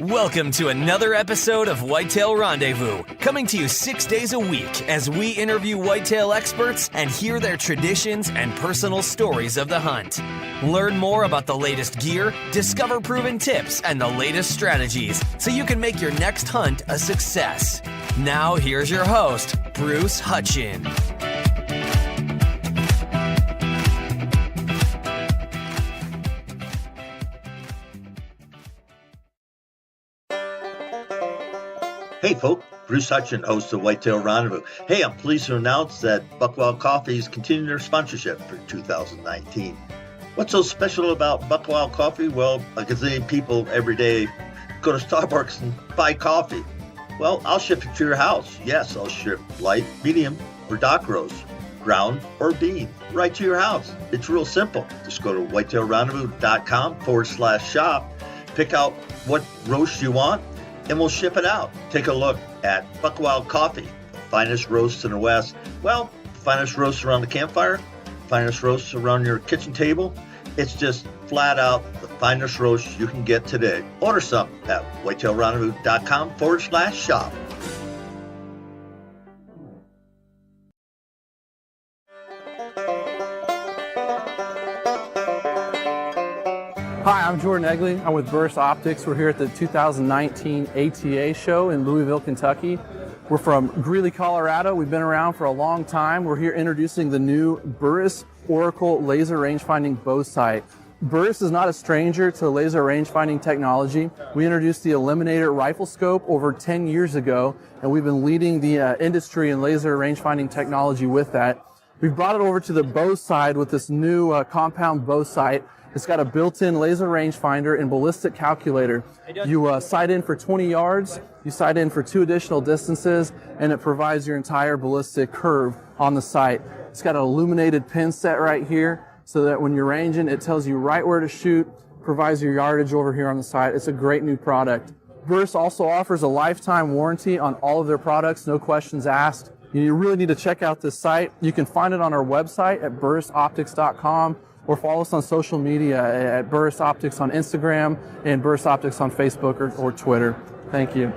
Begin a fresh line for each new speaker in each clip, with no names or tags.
Welcome to another episode of Whitetail Rendezvous, coming to you 6 days a week as we interview whitetail experts and hear their traditions and personal stories of the hunt. Learn more about the latest gear, discover proven tips, and the latest strategies so you can make your next hunt a success. Now here's your host, Bruce Hutchin.
Hey folks, Bruce Hutchin, host of Whitetail Rendezvous. Hey, I'm pleased to announce that Buckwild Coffee is continuing their sponsorship for 2019. What's so special about Buckwild Coffee? Well, a gazillion people every day go to Starbucks and buy coffee. Well, I'll ship it to your house. Yes, I'll ship light, medium, or dark roast, ground or bean, right to your house. It's real simple. Just go to whitetailrendezvous.com/shop, pick out what roast you want, and we'll ship it out. Take a look at Buckwild Coffee, the finest roasts in the West. Well, finest roasts around the campfire, finest roasts around your kitchen table. It's just flat out the finest roast you can get today. Order some at whitetailrendezvous.com/shop.
Hi, I'm Jordan Egley. I'm with Burris Optics. We're here at the 2019 ATA show in Louisville, Kentucky. We're from Greeley, Colorado. We've been around for a long time. We're here introducing the new Burris Oracle laser rangefinding bow sight. Burris is not a stranger to laser rangefinding technology. We introduced the Eliminator rifle scope over 10 years ago, and we've been leading the industry in laser rangefinding technology with that. We've brought it over to the bow side with this new compound bow sight. It's got a built-in laser rangefinder and ballistic calculator. You sight in for 20 yards, you sight in for 2 additional distances, and it provides your entire ballistic curve on the sight. It's got an illuminated pin set right here so that when you're ranging, it tells you right where to shoot, provides your yardage over here on the sight. It's a great new product. Burris also offers a lifetime warranty on all of their products, no questions asked. You really need to check out this site. You can find it on our website at burrisoptics.com. or follow us on social media at Burris Optics on Instagram and Burris Optics on Facebook or Twitter. Thank you.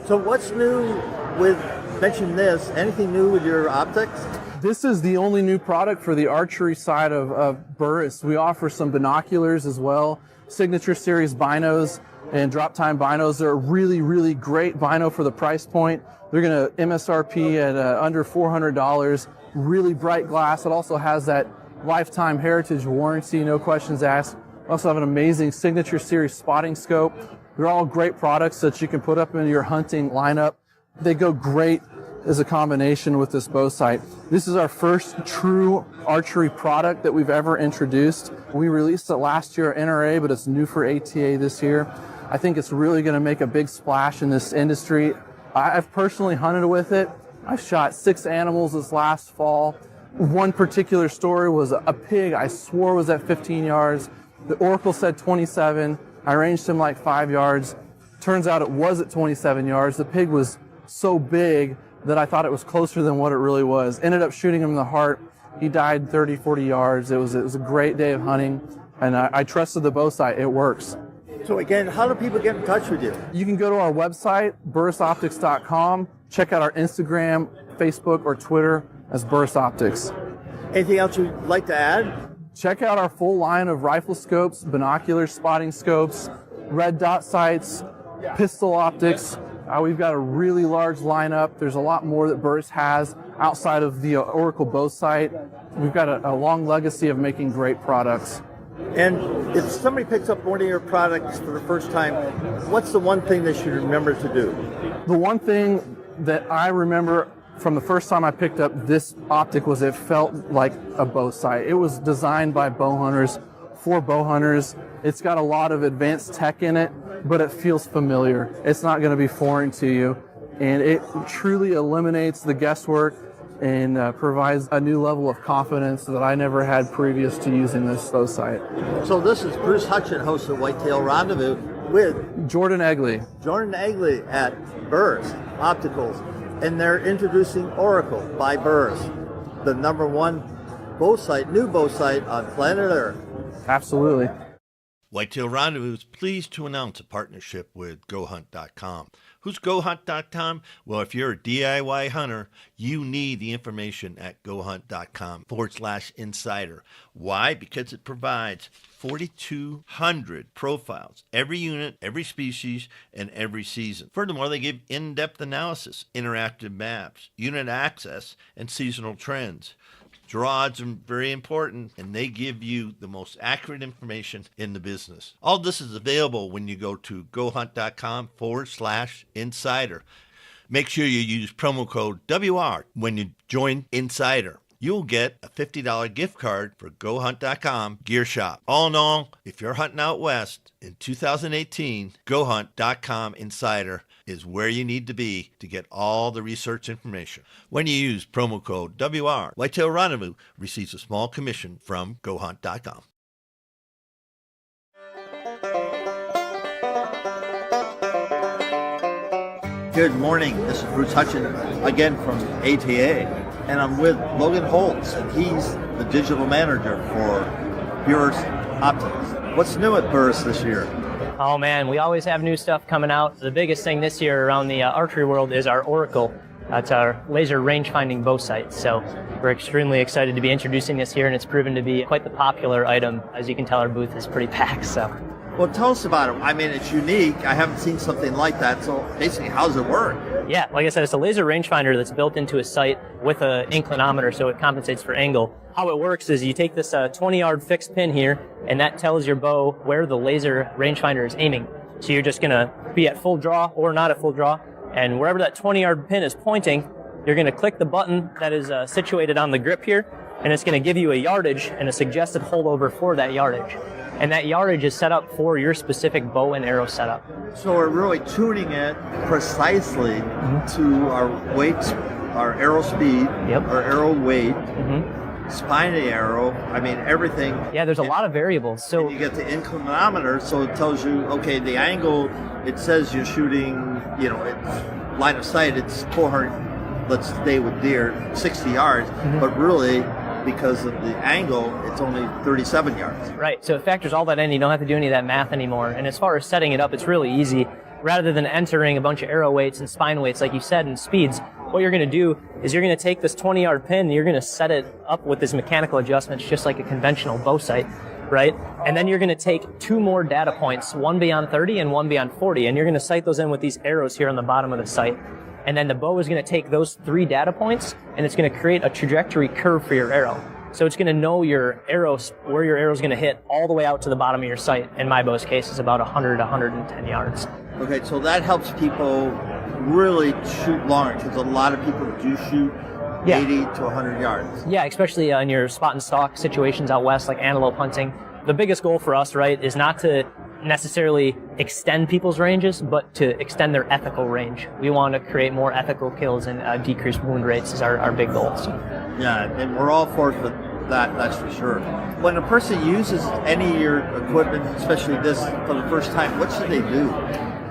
So what's new with, mention this, anything new with your optics?
This is the only new product for the archery side of Burris. We offer some binoculars as well, Signature Series binos and drop time binos. They're a really, really great bino for the price point. They're going to MSRP at under $400, really bright glass. It also has that lifetime heritage warranty, no questions asked. We also have an amazing Signature Series spotting scope. They're all great products that you can put up in your hunting lineup. They go great as a combination with this bow sight. This is our first true archery product that we've ever introduced. We released it last year at NRA, but it's new for ATA this year. I think it's really going to make a big splash in this industry. I've personally hunted with it. I've shot 6 animals this last fall. One particular story was a pig I swore was at 15 yards. The Oracle said 27. I ranged him like 5 yards. Turns out it was at 27 yards. The pig was so big that I thought it was closer than what it really was. Ended up shooting him in the heart. He died 30, 40 yards. It was a great day of hunting, and I trusted the bow sight. It works.
So again, how do people get in touch with you?
You can go to our website, burrisoptics.com. Check out our Instagram, Facebook, or Twitter as Burris Optics.
Anything else you'd like to add?
Check out our full line of rifle scopes, binoculars, spotting scopes, red dot sights, pistol optics. We've got a really large lineup. There's a lot more that Burris has outside of the Oracle bow sight. We've got a long legacy of making great products.
And if somebody picks up one of your products for the first time, what's the one thing they should remember to do?
The one thing that I remember from the first time I picked up this optic was it felt like a bow sight. It was designed by bow hunters for bow hunters. It's got a lot of advanced tech in it, but it feels familiar. It's not going to be foreign to you, and it truly eliminates the guesswork and provides a new level of confidence that I never had previous to using this bow sight.
So this is Bruce Hutchin, host of Whitetail Rendezvous, with
Jordan Egley.
Jordan Egley at Burris Opticals. And they're introducing Oracle by Burris, the #1 bow sight, new bow sight on planet Earth.
Absolutely.
Whitetail Rendezvous is pleased to announce a partnership with GoHunt.com. Who's GoHunt.com? Well, if you're a DIY hunter, you need the information at GoHunt.com/insider. Why? Because it provides 4,200 profiles, every unit, every species, and every season. Furthermore, they give in-depth analysis, interactive maps, unit access, and seasonal trends. Draw odds are very important, and they give you the most accurate information in the business. All this is available when you go to GoHunt.com/insider. Make sure you use promo code WR when you join Insider. You'll get a $50 gift card for GoHunt.com Gear Shop. All in all, if you're hunting out west in 2018, GoHunt.com Insider is where you need to be to get all the research information. When you use promo code WR, Whitetail Rendezvous receives a small commission from GoHunt.com. Good morning. This is Bruce Hutchin again from ATA, and I'm with Logan Holtz, and he's the digital manager for Burris Optics. What's new at Burris this year?
Oh man, we always have new stuff coming out. The biggest thing this year around the archery world is our Oracle. It's our laser range-finding bow sight. So we're extremely excited to be introducing this here, and it's proven to be quite the popular item. As you can tell, our booth is pretty packed. So.
Well, tell us about it. I mean, it's unique. I haven't seen something like that. So basically, how does it work?
Yeah, like I said, it's a laser rangefinder that's built into a sight with an inclinometer, so it compensates for angle. How it works is you take this 20-yard fixed pin here, and that tells your bow where the laser rangefinder is aiming. So you're just going to be at full draw or not at full draw, and wherever that 20-yard pin is pointing, you're going to click the button that is situated on the grip here, and it's going to give you a yardage and a suggested holdover for that yardage. And that yardage is set up for your specific bow and arrow setup.
So we're really tuning it precisely to our weights, our arrow speed, our arrow weight, spine of the arrow. I mean, everything.
Yeah, there's a lot of variables. So
and you get the inclinometer, so it tells you, okay, the angle, it says you're shooting, you know, it's line of sight, it's 400, let's stay with deer, 60 yards, but really, because of the angle, it's only 37 yards.
Right, so it factors all that in. You don't have to do any of that math anymore. And as far as setting it up, it's really easy. Rather than entering a bunch of arrow weights and spine weights, like you said, and speeds, what you're going to do is you're going to take this 20-yard pin and you're going to set it up with this mechanical adjustments, just like a conventional bow sight, right? And then you're going to take two more data points, one beyond 30 and one beyond 40, and you're going to sight those in with these arrows here on the bottom of the sight. And then the bow is going to take those three data points, and it's going to create a trajectory curve for your arrow. So it's going to know your arrows, where your arrow is going to hit all the way out to the bottom of your sight. In my bow's case, is about 100 to 110 yards.
Okay, so that helps people really shoot longer, because a lot of people do shoot 80 to 100 yards.
Yeah, especially in your spot and stalk situations out west, like antelope hunting. The biggest goal for us, right, is not to necessarily extend people's ranges, but to extend their ethical range. We want to create more ethical kills and decrease wound rates is our big goal. So.
Yeah, and we're all for that, that's for sure. When a person uses any of your equipment, especially this, for the first time, what should they do?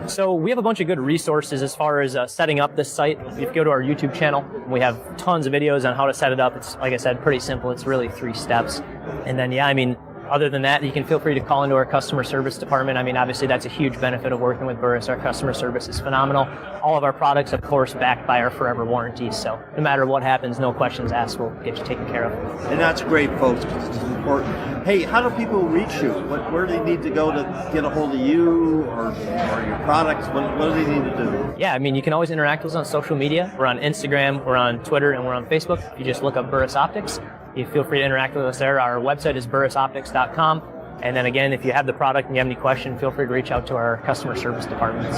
So we have a bunch of good resources as far as setting up this site. If you go to our YouTube channel, we have tons of videos on how to set it up. It's, like I said, pretty simple. It's really 3 steps. And then, yeah, I mean, other than that, you can feel free to call into our customer service department. I mean, obviously, that's a huge benefit of working with Burris. Our customer service is phenomenal. All of our products, of course, backed by our forever warranty. So no matter what happens, no questions asked, we'll get you taken care of.
And that's great, folks, because it's important. Hey, how do people reach you? Where do they need to go to get a hold of you or your products? What do they need to do?
Yeah, I mean, you can always interact with us on social media. We're on Instagram, we're on Twitter, and we're on Facebook. You just look up Burris Optics. You feel free to interact with us there. Our website is burrisoptics.com. And then again, if you have the product and you have any question, feel free to reach out to our customer service department.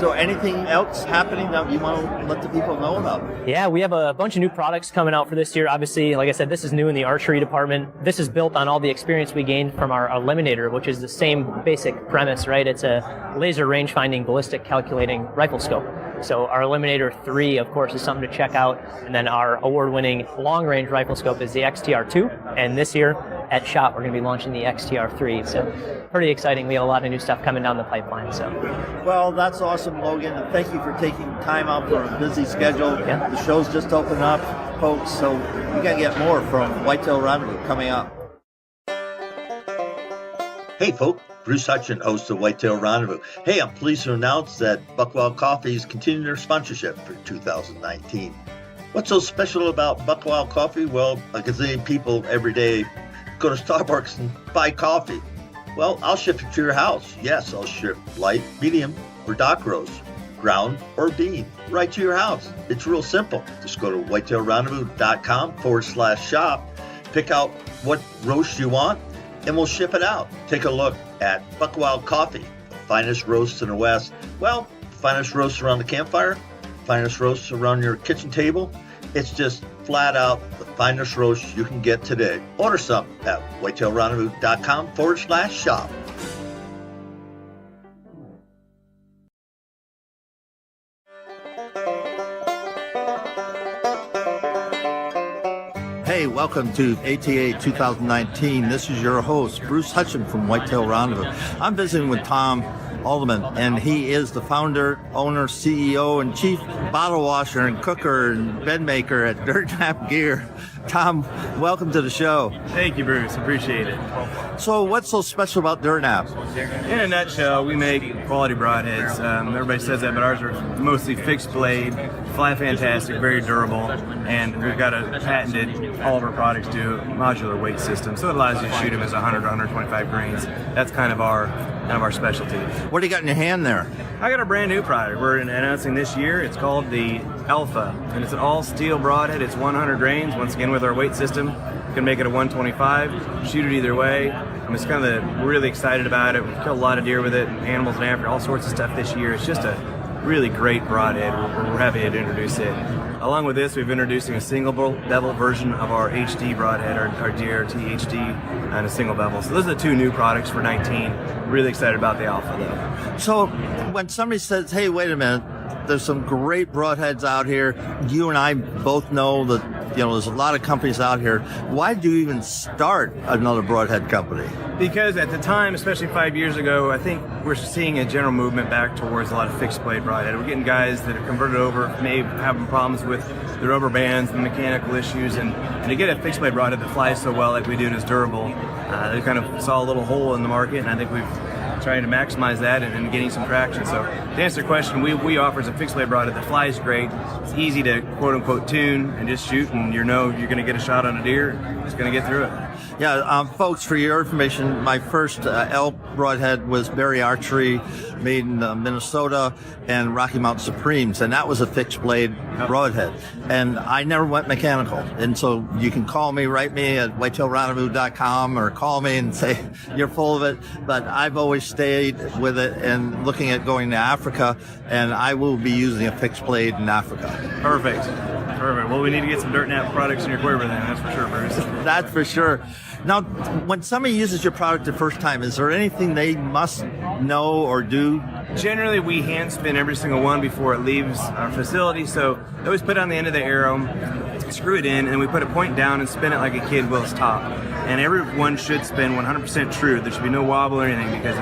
So anything else happening that you want to let the people know about?
Yeah, we have a bunch of new products coming out for this year. Obviously, like I said, this is new in the archery department. This is built on all the experience we gained from our Eliminator, which is the same basic premise, right? It's a laser range-finding ballistic calculating rifle scope. So our Eliminator 3, of course, is something to check out. And then our award-winning long-range rifle scope is the XTR2. And this year at SHOT, we're going to be launching the XTR3. So pretty exciting. We have a lot of new stuff coming down the pipeline. So,
well, that's awesome, Logan. And thank you for taking time out for a busy schedule.
Yeah.
The show's just opened up, folks. So you got to get more from Whitetail Rendezvous coming up. Hey, folks. Bruce Hutchin, host of Whitetail Rendezvous. Hey, I'm pleased to announce that Buckwild Coffee is continuing their sponsorship for 2019. What's so special about Buckwild Coffee? Well, a gazillion people every day go to Starbucks and buy coffee. Well, I'll ship it to your house. Yes, I'll ship light, medium, or dark roast, ground or bean, right to your house. It's real simple. Just go to whitetailrendezvous.com/shop, pick out what roast you want, and we'll ship it out. Take a look at Buckwild Coffee, the finest roast in the West. Well, finest roast around the campfire, finest roast around your kitchen table. It's just flat out the finest roast you can get today. Order some at whitetailrendezvous.com/shop. Hey, welcome to ATA 2019. This is your host, Bruce Hutchin from Whitetail Rendezvous. I'm visiting with Tom Alderman, and he is the founder, owner, CEO, and chief bottle washer and cooker and bed maker at DirtNap Gear. Tom, welcome to the show.
Thank you, Bruce. Appreciate it.
So what's so special about DirtNap?
In a nutshell, we make quality broadheads. Everybody says that, but ours are mostly fixed blade, fly fantastic, very durable, and we've got a patented, all of our products do, modular weight system, so it allows you to shoot them as 100 to 125 grains. That's kind of our specialty.
What do you got in your hand there?
I got a brand new product we're announcing this year. It's called the Alpha, and it's an all-steel broadhead. It's 100 grains, once again with our weight system. You can make it a 125, shoot it either way. I'm just we're really excited about it. We've killed a lot of deer with it, animals in Africa, all sorts of stuff this year. It's just a really great broadhead. We're happy to introduce it. Along with this, we've introducing a single bevel version of our HD broadhead, our DRT HD, and a single bevel. So those are the two new products for 19. Really excited about the Alpha, though.
So when somebody says, hey, wait a minute, there's some great broadheads out here. You and I both know that, there's a lot of companies out here. Why do you even start another broadhead company?
Because at the time, especially 5 years ago, I think we're seeing a general movement back towards a lot of fixed blade broadhead. We're getting guys that are converted over, may be having problems with the rubber bands, the mechanical issues, and to get a fixed blade broadhead that flies so well like we do and is durable, they kind of saw a little hole in the market, and I think we've trying to maximize that and getting some traction. So to answer the question, we offer a fixed blade broadhead that flies great. It's easy to quote unquote tune and just shoot, and you're going to get a shot on a deer. Just going to get through it.
Yeah, folks, for your information, my first elk broadhead was Berry Archery, made in Minnesota, and Rocky Mountain Supremes, and that was a fixed blade broadhead. And I never went mechanical. And so you can call me, write me at whitetailrendezvous.com, or call me and say you're full of it. But I've always stayed with it and looking at going to Africa, and I will be using a fixed blade in Africa.
Perfect. Well, we need to get some DirtNap products in your quiver then, that's for sure, Bruce.
That's for sure. Now, when somebody uses your product the first time, is there anything they must know or do?
Generally, we hand spin every single one before it leaves our facility, so they always put it on the end of the arrow, screw it in, and we put a point down and spin it like a kid will his top. And everyone should spin 100% true. There should be no wobble or anything, because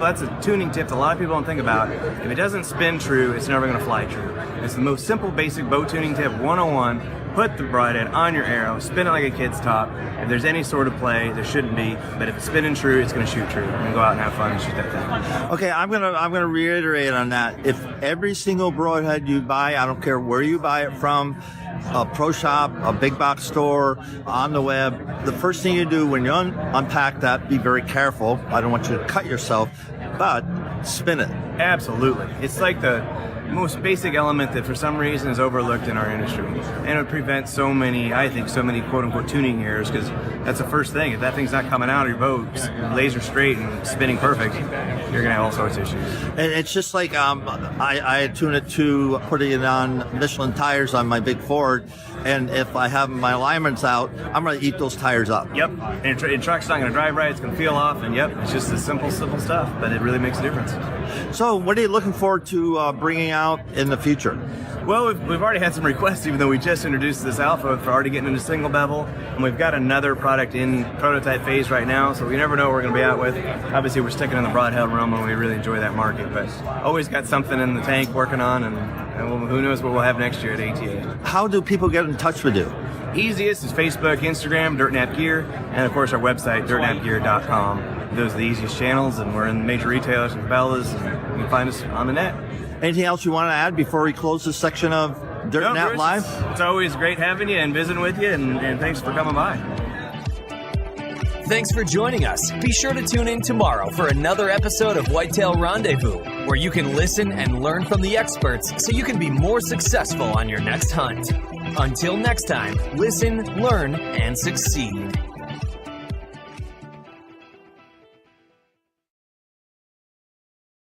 that's a tuning tip that a lot of people don't think about. If it doesn't spin true, it's never going to fly true. It's the most simple, basic bow tuning tip 101. Put the broadhead on your arrow, spin it like a kid's top. If there's any sort of play, there shouldn't be, but if it's spinning true, it's going to shoot true. And go out and have fun and shoot that thing.
Okay, I'm gonna reiterate on that. If every single broadhead you buy, I don't care where you buy it from, a pro shop, a big box store, on the web, the first thing you do when you unpack that, be very careful. I don't want you to cut yourself, but spin it.
Absolutely. It's like the most basic element that for some reason is overlooked in our industry, and it would prevent so many quote-unquote tuning errors, because that's the first thing. If that thing's not coming out of your bow laser straight and spinning perfect, you're gonna have all sorts of issues.
And it's just like I tune it to putting it on Michelin tires on my big Ford, and if I have my alignments out, I'm gonna eat those tires up.
Yep, and your truck's not gonna drive right, it's gonna feel off, and yep, it's just the simple stuff, but it really makes a difference.
So what are you looking forward to bringing out in the future?
Well, we've already had some requests, even though we just introduced this Alpha, for already getting into single bevel, and we've got another product in prototype phase right now, so we never know what we're going to be out with. Obviously, we're sticking in the broadhead realm, and we really enjoy that market, but always got something in the tank working on, and who knows what we'll have next year at ATA.
How do people get in touch with you?
Easiest is Facebook, Instagram, DirtNap Gear, and of course our website, dirtnapgear.com. Those are the easiest channels, and we're in major retailers and Cabela's, and you can find us on the net.
Anything else you want to add before we close this section of DirtNap
Bruce,
Live?
It's always great having you and visiting with you, and thanks for coming by.
Thanks for joining us. Be sure to tune in tomorrow for another episode of Whitetail Rendezvous, where you can listen and learn from the experts so you can be more successful on your next hunt. Until next time, listen, learn, and succeed.